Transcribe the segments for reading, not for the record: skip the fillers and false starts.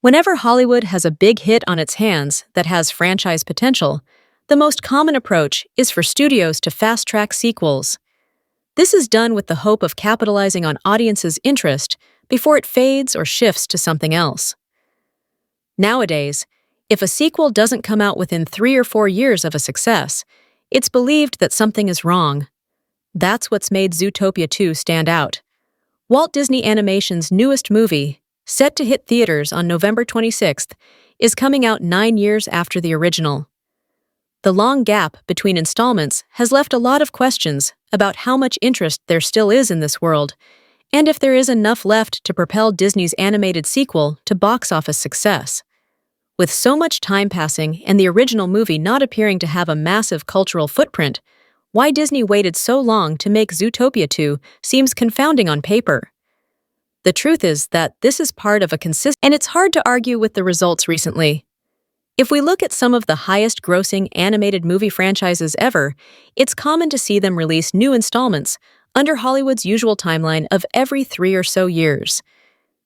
Whenever Hollywood has a big hit on its hands that has franchise potential, the most common approach is for studios to fast-track sequels. This is done with the hope of capitalizing on audiences' interest before it fades or shifts to something else. Nowadays, if a sequel doesn't come out within 3 or 4 years of a success, it's believed that something is wrong. That's what's made Zootopia 2 stand out. Walt Disney Animation's newest movie, set to hit theaters on November 26th, is coming out 9 years after the original. The long gap between installments has left a lot of questions about how much interest there still is in this world, and if there is enough left to propel Disney's animated sequel to box office success. With so much time passing and the original movie not appearing to have a massive cultural footprint, why Disney waited so long to make Zootopia 2 seems confounding on paper. The truth is that this is part of a consistent, and it's hard to argue with the results recently. If we look at some of the highest-grossing animated movie franchises ever, it's common to see them release new installments under Hollywood's usual timeline of every 3 or so years.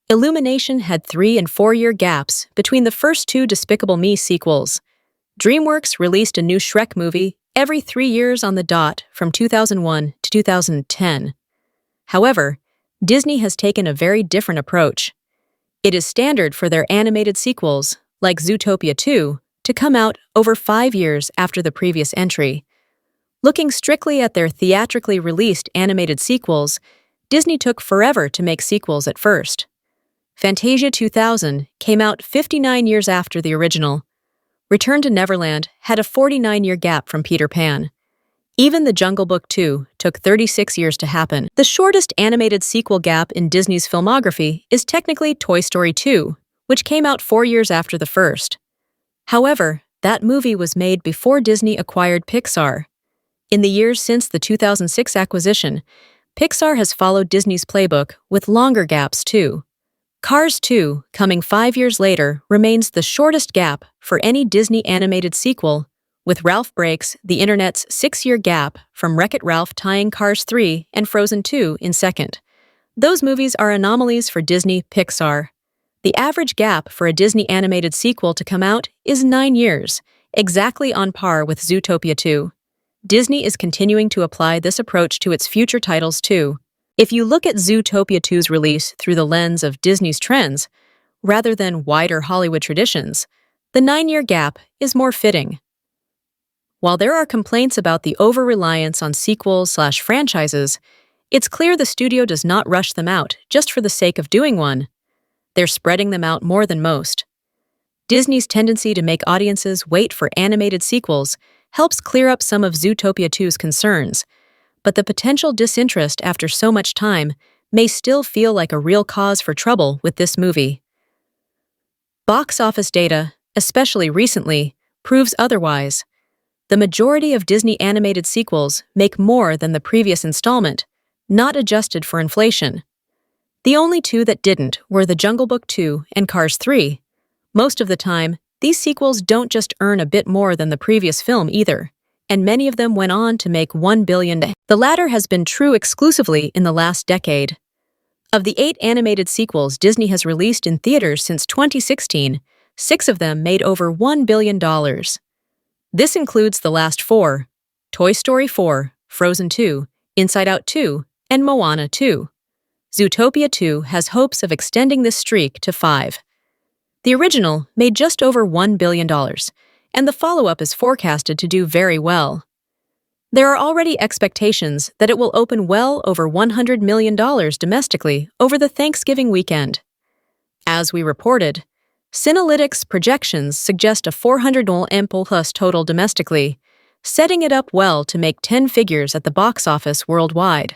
Illumination had 3 and 4 year gaps between the first 2 Despicable Me sequels. DreamWorks released a new Shrek movie every 3 years on the dot from 2001 to 2010. However, Disney has taken a very different approach. It is standard for their animated sequels, like Zootopia 2, to come out over 5 years after the previous entry. Looking strictly at their theatrically released animated sequels, Disney took forever to make sequels at first. Fantasia 2000 came out 59 years after the original. Return to Neverland had a 49-year gap from Peter Pan. Even The Jungle Book 2 took 36 years to happen. The shortest animated sequel gap in Disney's filmography is technically Toy Story 2, which came out 4 years after the first. However, that movie was made before Disney acquired Pixar. In the years since the 2006 acquisition, Pixar has followed Disney's playbook with longer gaps too. Cars 2, coming 5 years later, remains the shortest gap for any Disney animated sequel, with Ralph Breaks the internet's 6-year gap from Wreck-It Ralph tying Cars 3 and Frozen 2 in second. Those movies are anomalies for Disney Pixar. The average gap for a Disney animated sequel to come out is 9 years, exactly on par with Zootopia 2. Disney is continuing to apply this approach to its future titles too. If you look at Zootopia 2's release through the lens of Disney's trends, rather than wider Hollywood traditions, the 9-year gap is more fitting. While there are complaints about the over-reliance on sequels/franchises, it's clear the studio does not rush them out just for the sake of doing one. They're spreading them out more than most. Disney's tendency to make audiences wait for animated sequels helps clear up some of Zootopia 2's concerns, but the potential disinterest after so much time may still feel like a real cause for trouble with this movie. Box office data, especially recently, proves otherwise. The majority of Disney animated sequels make more than the previous installment, not adjusted for inflation. The only 2 that didn't were The Jungle Book 2 and Cars 3. Most of the time, these sequels don't just earn a bit more than the previous film either, and many of them went on to make $1 billion. The latter has been true exclusively in the last decade. Of the 8 animated sequels Disney has released in theaters since 2016, 6 of them made over $1 billion. This includes the last 4: Toy Story 4, Frozen 2, Inside Out 2, and Moana 2. Zootopia 2 has hopes of extending this streak to 5. The original made just over $1 billion, and the follow-up is forecasted to do very well. There are already expectations that it will open well over $100 million domestically over the Thanksgiving weekend. As we reported, Synalytics projections suggest a $400 million plus total domestically, setting it up well to make 10 figures at the box office worldwide.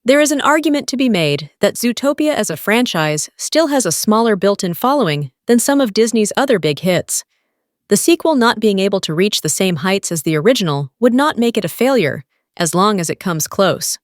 There is an argument to be made that Zootopia as a franchise still has a smaller built-in following than some of Disney's other big hits. The sequel not being able to reach the same heights as the original would not make it a failure, as long as it comes close.